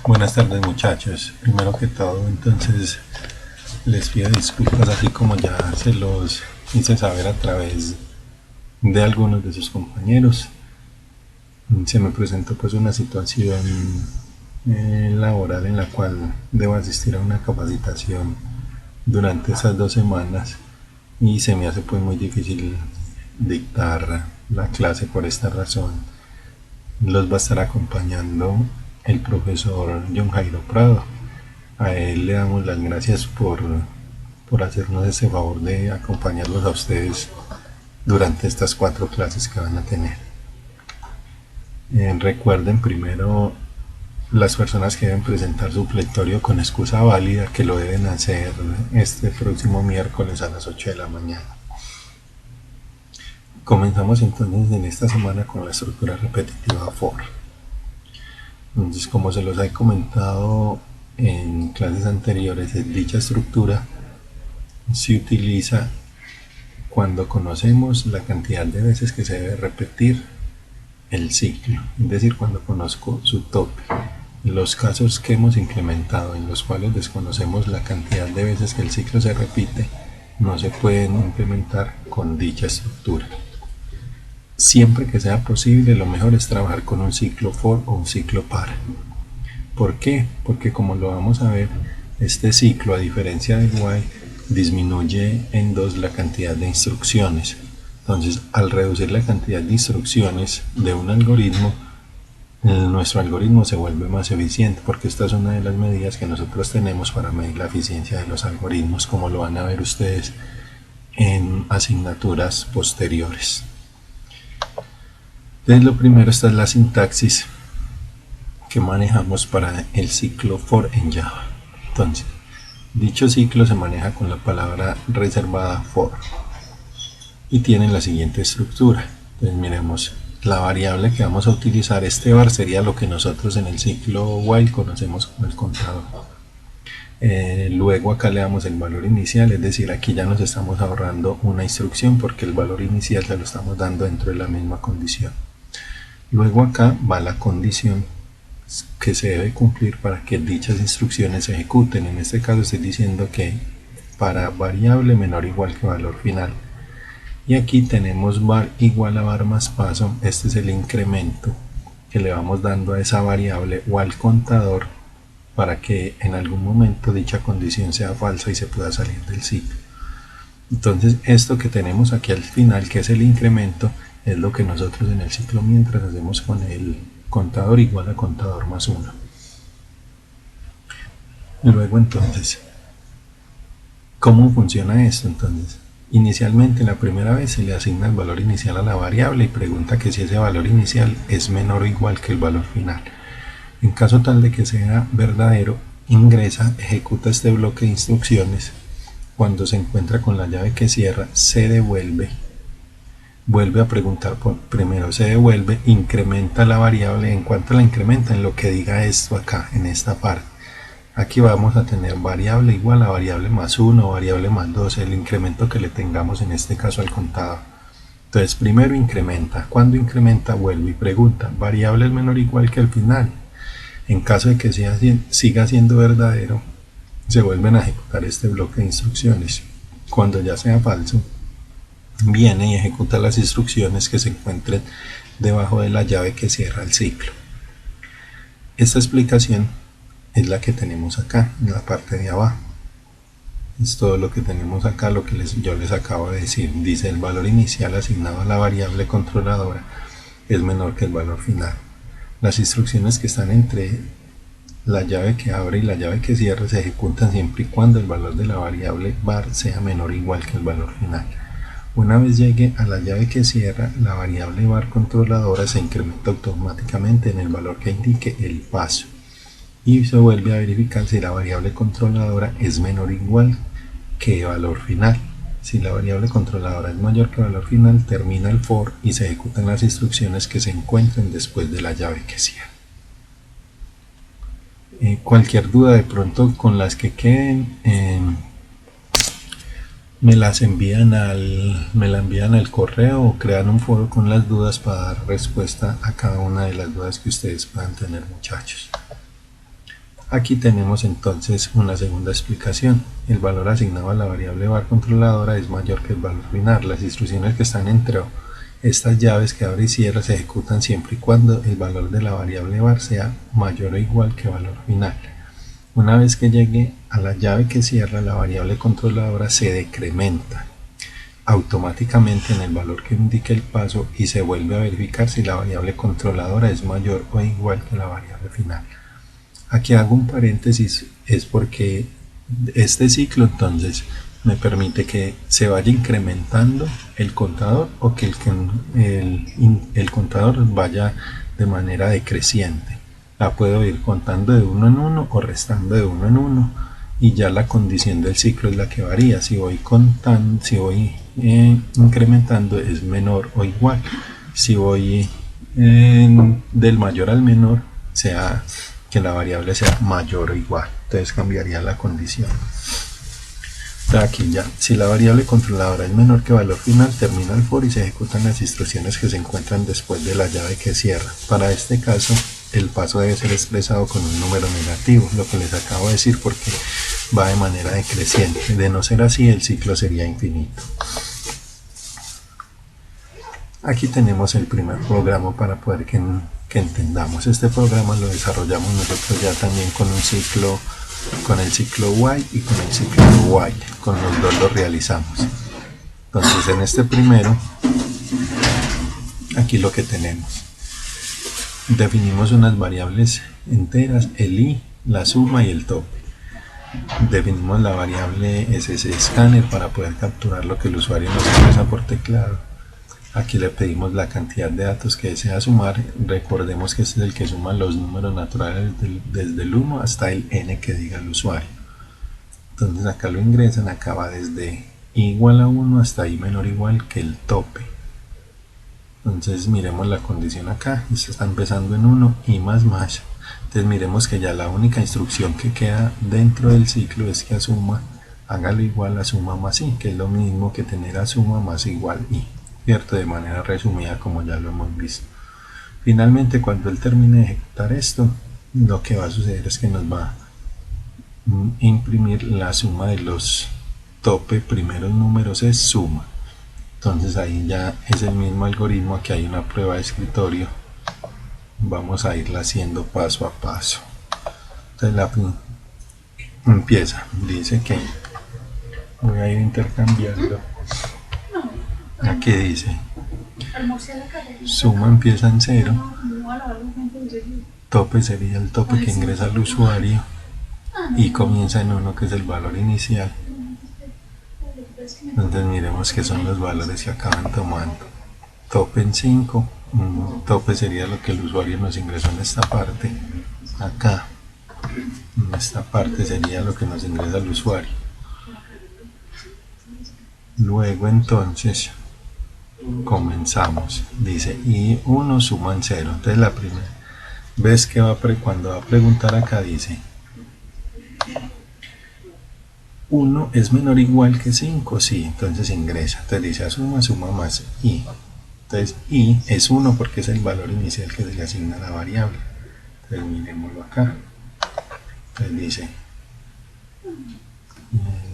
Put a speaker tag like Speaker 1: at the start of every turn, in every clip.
Speaker 1: Buenas tardes muchachos. Primero que todo, entonces les pido disculpas, así como ya se los hice saber a través de algunos de sus compañeros. Se me presentó pues una situación laboral en la cual debo asistir a una capacitación durante esas 2 semanas y se me hace pues muy difícil dictar la clase por esta razón. Los va a estar acompañando el profesor John Jairo Prado. A él le damos las gracias por hacernos ese favor de acompañarlos a ustedes durante estas 4 clases que van a tener. Recuerden primero las personas que deben presentar su plectorio con excusa válida, que lo deben hacer este próximo miércoles a las 8 de la mañana. Comenzamos entonces en esta semana con la estructura repetitiva for. Entonces, como se los he comentado en clases anteriores, dicha estructura se utiliza cuando conocemos la cantidad de veces que se debe repetir el ciclo, es decir, cuando conozco su tope. Los casos que hemos implementado en los cuales desconocemos la cantidad de veces que el ciclo se repite no se pueden implementar con dicha estructura. Siempre que sea posible, lo mejor es trabajar con un ciclo for o un ciclo par. ¿Por qué? Porque como lo vamos a ver, este ciclo, a diferencia del while, disminuye en 2 la cantidad de instrucciones. Entonces, al reducir la cantidad de instrucciones de un algoritmo, nuestro algoritmo se vuelve más eficiente, porque esta es una de las medidas que nosotros tenemos para medir la eficiencia de los algoritmos, como lo van a ver ustedes en asignaturas posteriores. Entonces, lo primero, esta es la sintaxis que manejamos para el ciclo for en Java. Entonces, dicho ciclo se maneja con la palabra reservada for y tiene la siguiente estructura. Entonces, miremos la variable que vamos a utilizar. Este var sería lo que nosotros en el ciclo while conocemos como el contador. Luego acá le damos el valor inicial, es decir, aquí ya nos estamos ahorrando una instrucción porque el valor inicial se lo estamos dando dentro de la misma condición. Luego acá va la condición que se debe cumplir para que dichas instrucciones se ejecuten. En este caso estoy diciendo que para variable menor o igual que valor final. Y aquí tenemos var igual a var más paso. Este es el incremento que le vamos dando a esa variable o al contador para que en algún momento dicha condición sea falsa y se pueda salir del ciclo. Entonces esto que tenemos aquí al final, que es el incremento, es lo que nosotros en el ciclo mientras hacemos con el contador igual a contador más 1. Luego entonces, ¿cómo funciona esto? Entonces, inicialmente la primera vez se le asigna el valor inicial a la variable y pregunta que si ese valor inicial es menor o igual que el valor final. En caso tal de que sea verdadero, ingresa, ejecuta este bloque de instrucciones. Cuando se encuentra con la llave que cierra, se devuelve. Vuelve a preguntar primero, se devuelve, incrementa la variable. En cuanto la incrementa, en lo que diga esto acá, en esta parte. Aquí vamos a tener variable igual a variable más 1 o variable más 2, el incremento que le tengamos en este caso al contador. Entonces primero incrementa, cuando incrementa vuelve y pregunta, variable es menor o igual que el final. En caso de que siga siendo verdadero, se vuelven a ejecutar este bloque de instrucciones. Cuando ya sea falso, viene y ejecuta las instrucciones que se encuentren debajo de la llave que cierra el ciclo. Esta explicación es la que tenemos acá en la parte de abajo. Es todo lo que tenemos acá, lo que yo les acabo de decir. Dice el valor inicial asignado a la variable controladora es menor que el valor final. Las instrucciones que están entre la llave que abre y la llave que cierra se ejecutan siempre y cuando el valor de la variable var sea menor o igual que el valor final. Una vez llegue a la llave que cierra, la variable var controladora se incrementa automáticamente en el valor que indique el paso y se vuelve a verificar si la variable controladora es menor o igual que el valor final. Si la variable controladora es mayor que el valor final, termina el for y se ejecutan las instrucciones que se encuentren después de la llave que cierra. Cualquier duda de pronto con las que queden, me la envían al correo o crean un foro con las dudas para dar respuesta a cada una de las dudas que ustedes puedan tener, muchachos. Aquí tenemos entonces una segunda explicación. El valor asignado a la variable var controladora es mayor que el valor final. Las instrucciones que están entre estas llaves que abre y cierra se ejecutan siempre y cuando el valor de la variable var sea mayor o igual que valor final. Una vez que llegue a la llave que cierra, la variable controladora se decrementa automáticamente en el valor que indique el paso y se vuelve a verificar si la variable controladora es mayor o igual que la variable final. Aquí hago un paréntesis, es porque este ciclo entonces me permite que se vaya incrementando el contador o que el contador vaya de manera decreciente. La puedo ir contando de uno en uno o restando de uno en uno, y ya la condición del ciclo es la que varía. Si voy contando, si voy incrementando, es menor o igual. Si voy del mayor al menor, sea que la variable sea mayor o igual, entonces cambiaría la condición. Aquí ya, si la variable controladora es menor que valor final, termina el for y se ejecutan las instrucciones que se encuentran después de la llave que cierra. Para este caso, el paso debe ser expresado con un número negativo, lo que les acabo de decir, porque va de manera decreciente. De no ser así, el ciclo sería infinito. Aquí tenemos el primer programa para poder que entendamos. Este programa lo desarrollamos nosotros ya también con un ciclo, con el ciclo while y con el ciclo while. Con los dos lo realizamos. Entonces en este primero, aquí lo que tenemos. Definimos unas variables enteras, el i, la suma y el tope. Definimos la variable ssScanner para poder capturar lo que el usuario nos expresa por teclado. Aquí le pedimos la cantidad de datos que desea sumar. Recordemos que este es el que suma los números naturales desde el 1 hasta el n que diga el usuario. Entonces acá lo ingresan, acá va desde i igual a 1 hasta i menor o igual que el tope. Entonces miremos la condición acá, esto está empezando en 1 y más. Entonces miremos que ya la única instrucción que queda dentro del ciclo es que a suma, hágalo igual a suma más i, que es lo mismo que tener a suma más igual i, ¿cierto? De manera resumida, como ya lo hemos visto. Finalmente, cuando él termine de ejecutar esto, lo que va a suceder es que nos va a imprimir la suma de los tope primeros números, es suma. Entonces ahí ya es el mismo algoritmo. Aquí hay una prueba de escritorio, vamos a irla haciendo paso a paso. Entonces la empieza, dice que voy a ir intercambiando. Aquí dice suma empieza en 0, tope sería el tope que ingresa el usuario y comienza en 1, que es el valor inicial. Entonces miremos que son los valores que acaban tomando. Tope en 5, tope sería lo que el usuario nos ingresó en esta parte. Acá, en esta parte sería lo que nos ingresa el usuario. Luego entonces comenzamos, dice y 1 suma en 0. Entonces la primera vez que cuando va a preguntar acá dice 1 es menor o igual que 5, sí, entonces ingresa. Entonces dice a suma más i. Entonces i es 1 porque es el valor inicial que se le asigna a la variable. Entonces miremoslo acá. Entonces dice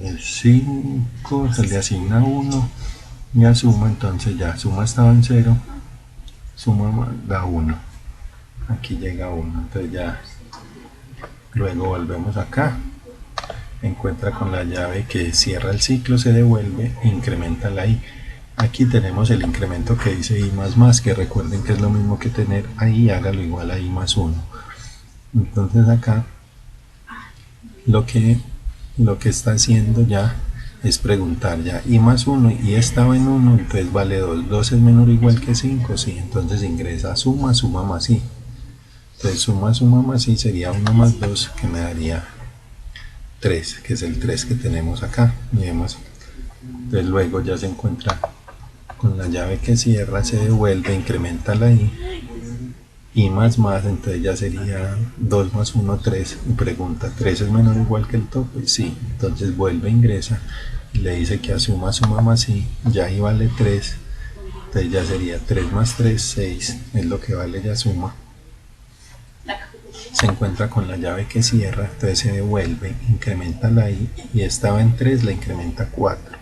Speaker 1: el 5 se le asigna 1 y a suma, entonces ya suma estaba en 0, suma da 1, aquí llega 1, entonces ya luego volvemos acá, encuentra con la llave que cierra el ciclo, se devuelve, incrementa la i. Aquí tenemos el incremento que dice i más, que recuerden que es lo mismo que tener ahí, hágalo igual a i más 1. Entonces acá lo que está haciendo ya es preguntar ya i más 1, y estaba en 1, entonces vale 2. 2 es menor o igual que 5, sí, entonces ingresa suma más i. Entonces suma más i sería 1 más 2, que me daría 3, que es el 3 que tenemos acá. Miremos. Entonces luego ya se encuentra con la llave que cierra, se devuelve, incrementa la i más, entonces ya sería 2 más 1, 3, y pregunta, ¿3 es menor o igual que el tope? Sí, entonces vuelve, ingresa, y le dice que a suma más i, ya ahí vale 3, entonces ya sería 3 más 3, 6, es lo que vale ya suma. se encuentra con la llave que cierra, entonces se devuelve, incrementa la i y estaba en 3, la incrementa a 4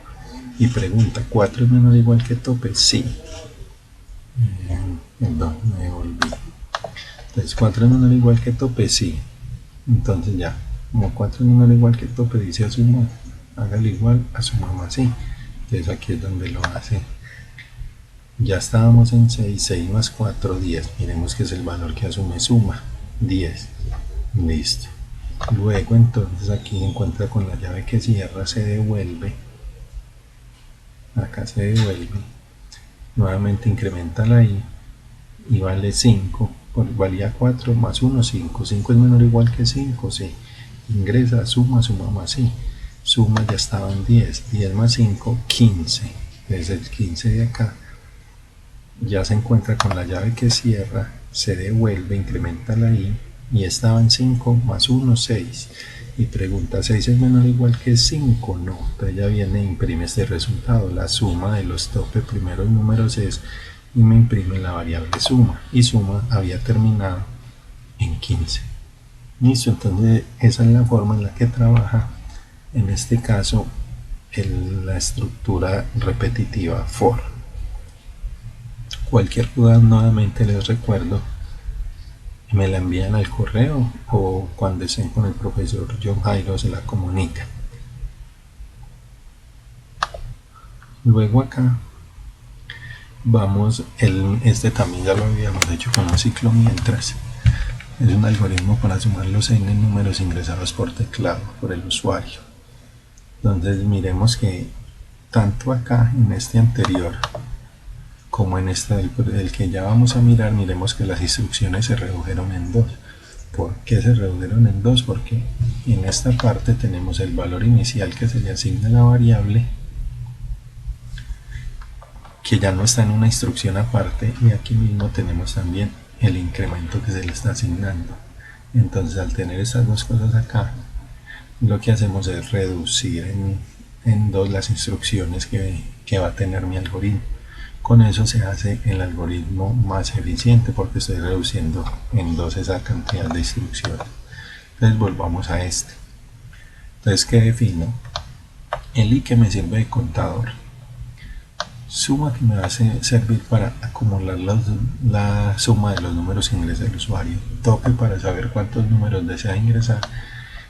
Speaker 1: y pregunta, ¿4 es menor o igual que tope? Sí. Perdón, me devolví. Entonces 4 es menor o igual que tope, sí. Entonces ya, como 4 es menor o igual que tope, dice asuma, hágale igual, asuma más sí. Entonces aquí es donde lo hace. Ya estábamos en 6, 6 más 4, 10. Miremos que es el valor que asume suma, 10. Listo. Luego entonces aquí se encuentra con la llave que cierra, se devuelve. Acá se devuelve. Nuevamente incrementa la i y vale 5. Valía 4 más 1, 5. 5 es menor o igual que 5, sí. Ingresa, suma, suma más sí. Suma ya estaba en 10. 10 más 5, 15. Entonces el 15 de acá ya se encuentra con la llave que cierra, se devuelve, incrementa la i y estaba en 5 más 1, 6. Y pregunta, ¿6 es menor o igual que 5? No. Entonces ya viene e imprime este resultado. La suma de los tope primeros números es, y me imprime la variable suma. Y suma había terminado en 15. Listo, entonces esa es la forma en la que trabaja, en este caso, la estructura repetitiva for. Cualquier duda, nuevamente les recuerdo, me la envían al correo o cuando estén con el profesor John Jairo se la comunica. Luego acá vamos, este también ya lo habíamos hecho con un ciclo mientras. Es un algoritmo para sumar los n números ingresados por teclado por el usuario. Entonces miremos que tanto acá en este anterior como en este el que ya vamos a mirar, miremos que las instrucciones se redujeron en 2. ¿Por qué se redujeron en 2? Porque en esta parte tenemos el valor inicial que se le asigna a la variable, que ya no está en una instrucción aparte, y aquí mismo tenemos también el incremento que se le está asignando. Entonces al tener estas dos cosas acá, lo que hacemos es reducir en 2 las instrucciones que va a tener mi algoritmo. Con eso se hace el algoritmo más eficiente porque estoy reduciendo en 2 esa cantidad de instrucciones. Entonces volvamos a este. Entonces, ¿qué defino? El i que me sirve de contador. Suma que me va a servir para acumular la suma de los números que ingresa el usuario. Tope para saber cuántos números desea ingresar.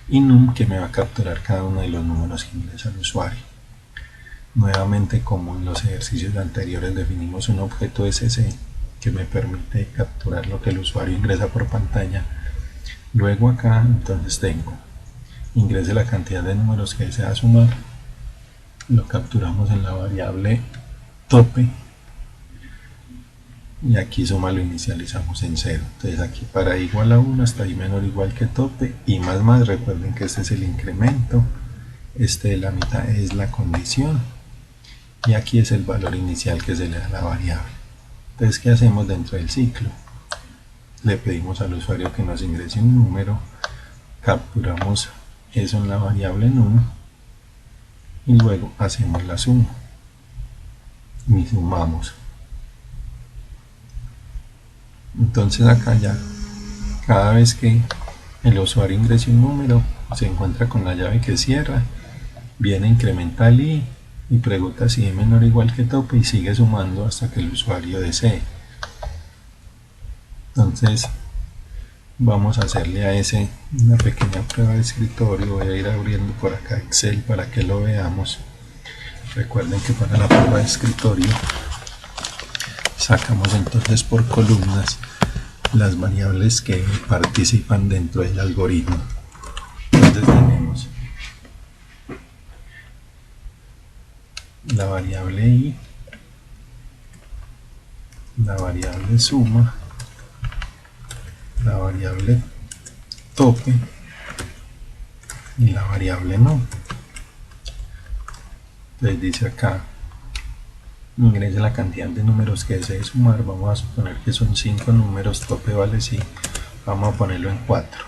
Speaker 1: Y num que me va a capturar cada uno de los números que ingresa el usuario. Nuevamente, como en los ejercicios anteriores, definimos un objeto SC que me permite capturar lo que el usuario ingresa por pantalla. Luego acá entonces tengo, ingrese la cantidad de números que desea sumar, lo capturamos en la variable tope y aquí suma lo inicializamos en 0. Entonces aquí para igual a 1 hasta i menor o igual que tope y más, recuerden que este es el incremento, este de la mitad es la condición y aquí es el valor inicial que se le da a la variable. Entonces, ¿qué hacemos dentro del ciclo? Le pedimos al usuario que nos ingrese un número, capturamos eso en la variable num y luego hacemos la suma y sumamos. Entonces acá ya, cada vez que el usuario ingrese un número, se encuentra con la llave que cierra, viene incrementa el i y pregunta si es menor o igual que tope y sigue sumando hasta que el usuario desee. Entonces vamos a hacerle a ese una pequeña prueba de escritorio. Voy a ir abriendo por acá Excel para que lo veamos. Recuerden que para la prueba de escritorio sacamos entonces por columnas las variables que participan dentro del algoritmo. Entonces tenemos la variable i, la variable suma, la variable tope y la variable no. Entonces dice acá, ingrese la cantidad de números que desee sumar. Vamos a suponer que son 5 números, tope vale sí, vamos a ponerlo en 4.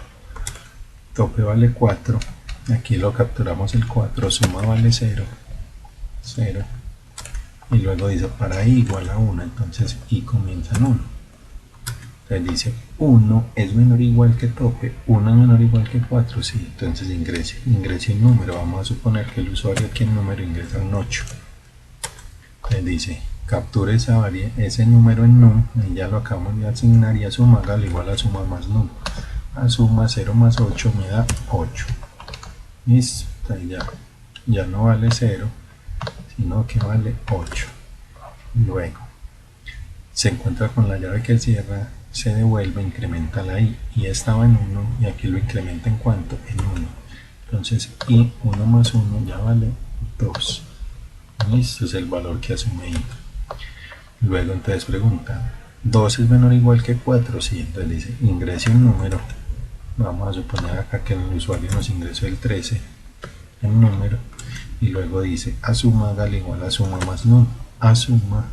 Speaker 1: Tope vale 4, aquí lo capturamos el 4, suma vale 0, 0 y luego dice para i igual a 1, entonces i comienza en 1. Entonces dice 1 es menor o igual que tope, 1 es menor o igual que 4, sí, entonces ingrese un número, vamos a suponer que el usuario aquí en número ingresa un 8. Entonces dice, capture ese número en num, y ya lo acabamos de asignar, y a suma hágale igual a suma más num. A suma 0 más 8 me da 8. Listo, entonces ya no vale 0, sino que vale 8. Luego, se encuentra con la llave que cierra, se devuelve, incrementa la i, y estaba en 1, y aquí lo incrementa en cuánto, en 1. Entonces, y 1 más 1 ya vale 2. Listo, es el valor que asume i. Luego entonces pregunta, 2 es menor o igual que 4, sí, entonces dice, ingrese un número. Vamos a suponer acá que el usuario nos ingresó el 13 en número, y luego dice a suma hágale igual a suma más num, a suma,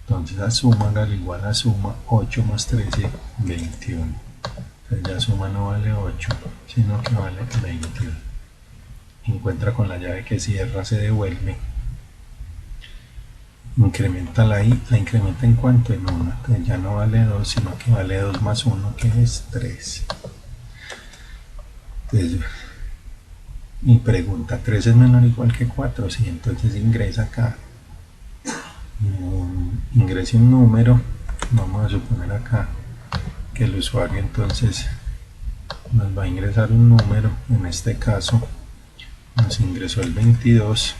Speaker 1: entonces a suma hágale igual a suma 8 más 13, 21. Entonces ya suma no vale 8, sino que vale 21. Encuentra con la llave que cierra, se devuelve, incrementa la i, la incrementa en cuanto, en 1, entonces ya no vale 2, sino que vale 2 más 1, que es 3. Entonces, y pregunta, 3 es menor o igual que 4, sí, entonces ingresa acá, ingrese un número, vamos a suponer acá que el usuario entonces nos va a ingresar un número, en este caso nos ingresó el 22,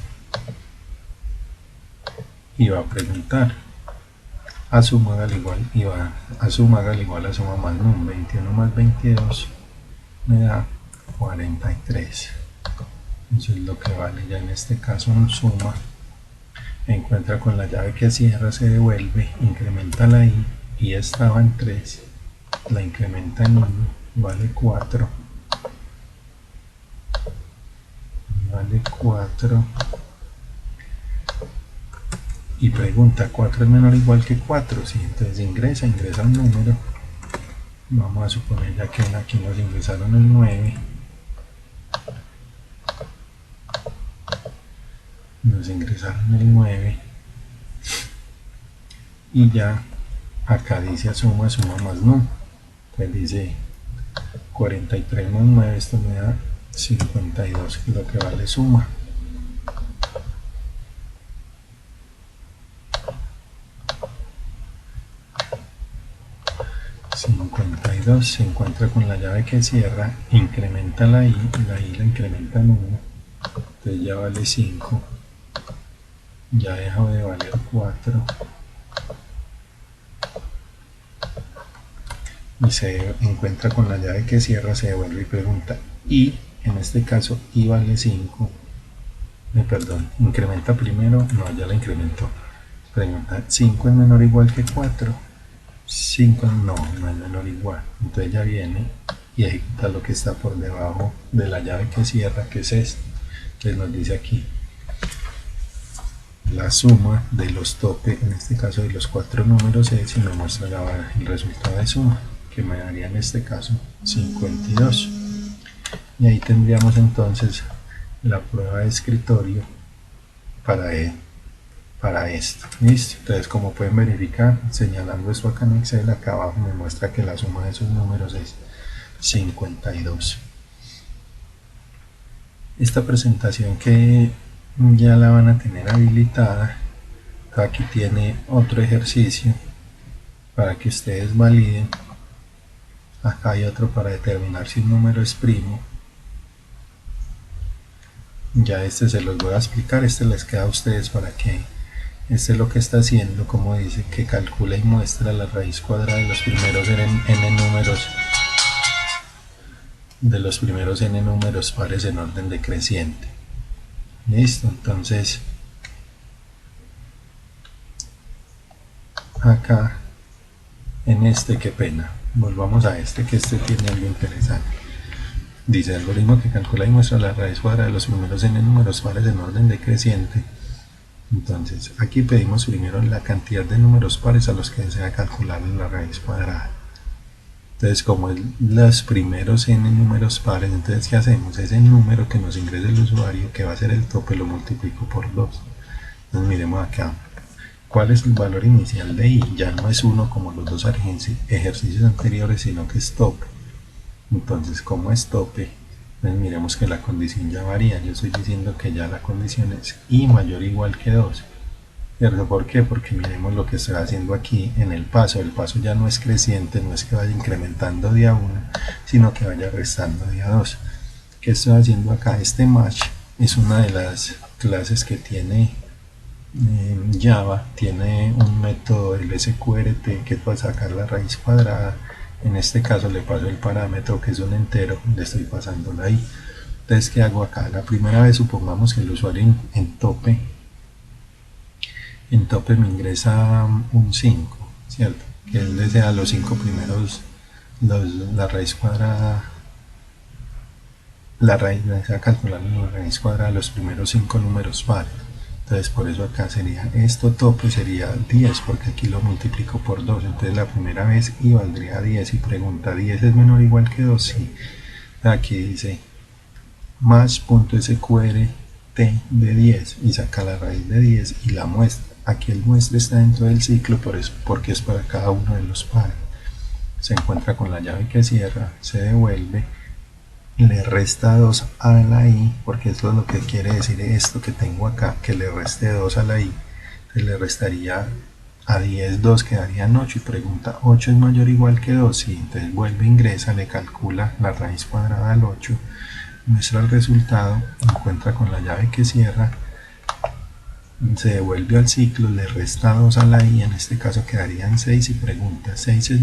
Speaker 1: y va a preguntar a suma hágale igual, y va a suma hágale igual a suma más num, 21 más 22 me da 43. Eso es lo que vale ya en este caso un suma. Encuentra con la llave que cierra, se devuelve, incrementa la i, y estaba en 3, la incrementa en 1, vale 4, vale 4, y pregunta, 4 es menor o igual que 4, sí, entonces ingresa un número, vamos a suponer ya que aquí nos ingresaron el 9, y ya acá dice suma más num, entonces dice 43 más 9, esto me da 52, que es lo que vale suma. Se encuentra con la llave que cierra, incrementa la i la incrementa en 1, entonces ya vale 5, ya deja de valer 4, y se encuentra con la llave que cierra, se devuelve y pregunta, y en este caso i vale 5, perdón, incrementa primero, no, ya la incrementó, pregunta, 5 es menor o igual que 4, 5 no es menor o igual, entonces ya viene y ejecuta lo que está por debajo de la llave que cierra, que es esto. Entonces nos dice aquí la suma de los topes, en este caso de los 4 números es, y me muestra el resultado de suma, que me daría en este caso 52, y ahí tendríamos entonces la prueba de escritorio para esto. Listo, entonces como pueden verificar, señalando esto acá en Excel, acá abajo me muestra que la suma de esos números es 52. Esta presentación que ya la van a tener habilitada, aquí tiene otro ejercicio para que ustedes validen. Acá hay otro para determinar si un número es primo. Ya este se los voy a explicar, este les queda a ustedes para que este es lo que está haciendo, como dice, que calcula y muestra la raíz cuadrada de los primeros n números pares en orden decreciente. Listo, entonces acá en este, qué pena, volvamos a este, que este tiene algo interesante. Dice algoritmo que calcula y muestra la raíz cuadrada de los primeros n números pares en orden decreciente. Entonces aquí pedimos primero la cantidad de números pares a los que desea calcular la raíz cuadrada. Entonces como es los primeros n números pares, entonces ¿qué hacemos? Ese número que nos ingrese el usuario, que va a ser el tope, lo multiplico por 2. Entonces miremos acá, ¿Cuál es el valor inicial de i? Ya no es 1 como los dos ejercicios anteriores, sino que es tope. Entonces, como es tope, pues miremos que la condición ya varía. Yo estoy diciendo que ya la condición es i mayor o igual que 2. ¿Cierto? ¿Por qué? Porque miremos lo que estoy haciendo aquí en el paso. El paso ya no es creciente, no es que vaya incrementando día 1, sino que vaya restando día 2. ¿Qué estoy haciendo acá? Este match es una de las clases que tiene Java. Tiene un método, el sqrt, que es para sacar la raíz cuadrada. En este caso le paso el parámetro, que es un entero, le estoy pasando la i. Entonces, ¿qué hago acá? La primera vez supongamos que el usuario en tope me ingresa un 5, ¿cierto? Que él desea los 5 primeros, la raíz cuadrada, desea calcular la raíz cuadrada de los primeros 5 números pares. Entonces, por eso acá sería, esto tope sería 10, porque aquí lo multiplico por 2. Entonces, la primera vez i valdría 10 y pregunta, ¿10 es menor o igual que 2? Sí. Aquí dice match.sqrt de 10 y saca la raíz de 10 y la muestra. Aquí el muestre está dentro del ciclo porque es para cada uno de los pares. Se encuentra con la llave que cierra, se devuelve, le resta 2 a la i, porque esto es lo que quiere decir esto que tengo acá, que le reste 2 a la i. Entonces le restaría a 10 2, quedarían 8 y pregunta, ¿8 es mayor o igual que 2? Sí, entonces vuelve, ingresa, le calcula la raíz cuadrada al 8, muestra el resultado, encuentra con la llave que cierra, se devuelve al ciclo, le resta 2 a la i, en este caso quedarían 6 y pregunta, ¿6 es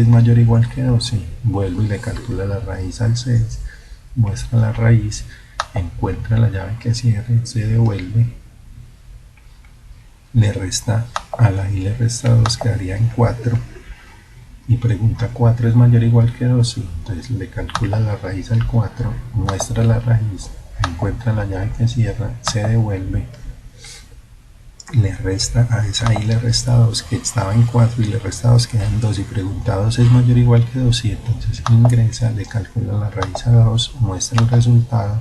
Speaker 1: mayor o igual que 2? Sí, vuelvo y le calcula la raíz al 6, muestra la raíz, encuentra la llave que cierre, se devuelve, le resta a la i, le resta 2, quedarían 4 y pregunta, ¿4 es mayor o igual que 2? Sí, entonces le calcula la raíz al 4, muestra la raíz, encuentra la llave que cierra, se devuelve, le resta a esa i, le resta 2, que estaba en 4 y le resta 2, quedan 2 y pregunta, ¿2 es mayor o igual que 2? Sí, entonces ingresa, le calcula la raíz a 2, muestra el resultado,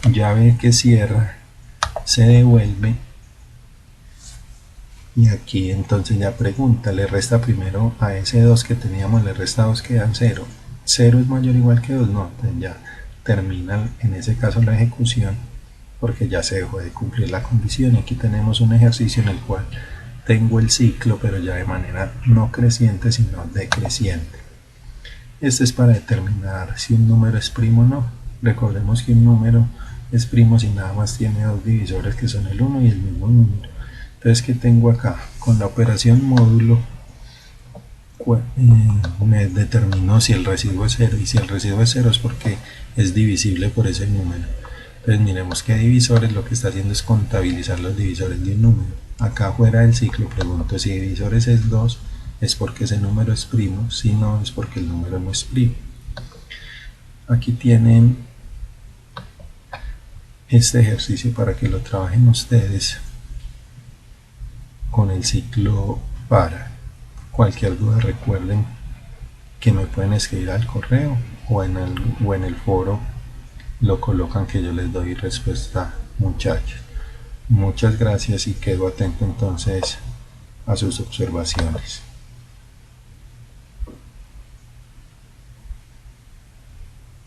Speaker 1: llave que cierra, se devuelve y aquí entonces ya pregunta, le resta primero a ese 2 que teníamos, le resta 2, quedan 0. ¿0 es mayor o igual que 2? No, entonces ya termina en ese caso la ejecución, porque ya se dejó de cumplir la condición. Aquí tenemos un ejercicio en el cual tengo el ciclo, pero ya de manera no creciente, sino decreciente. Este es para determinar si un número es primo o no. Recordemos que un número es primo si nada más tiene dos divisores, que son el 1 y el mismo número. Entonces, ¿qué tengo acá? Con la operación módulo me determino si el residuo es 0, y si el residuo es 0 es porque es divisible por ese número. Entonces miremos que divisores, lo que está haciendo es contabilizar los divisores de un número. Acá fuera del ciclo pregunto, si divisores es 2, es porque ese número es primo, si no es porque el número no es primo. Aquí tienen este ejercicio para que lo trabajen ustedes con el ciclo para. Cualquier duda recuerden que me pueden escribir al correo o en el foro lo colocan, que yo les doy respuesta, muchachos. Muchas gracias y quedo atento entonces a sus observaciones.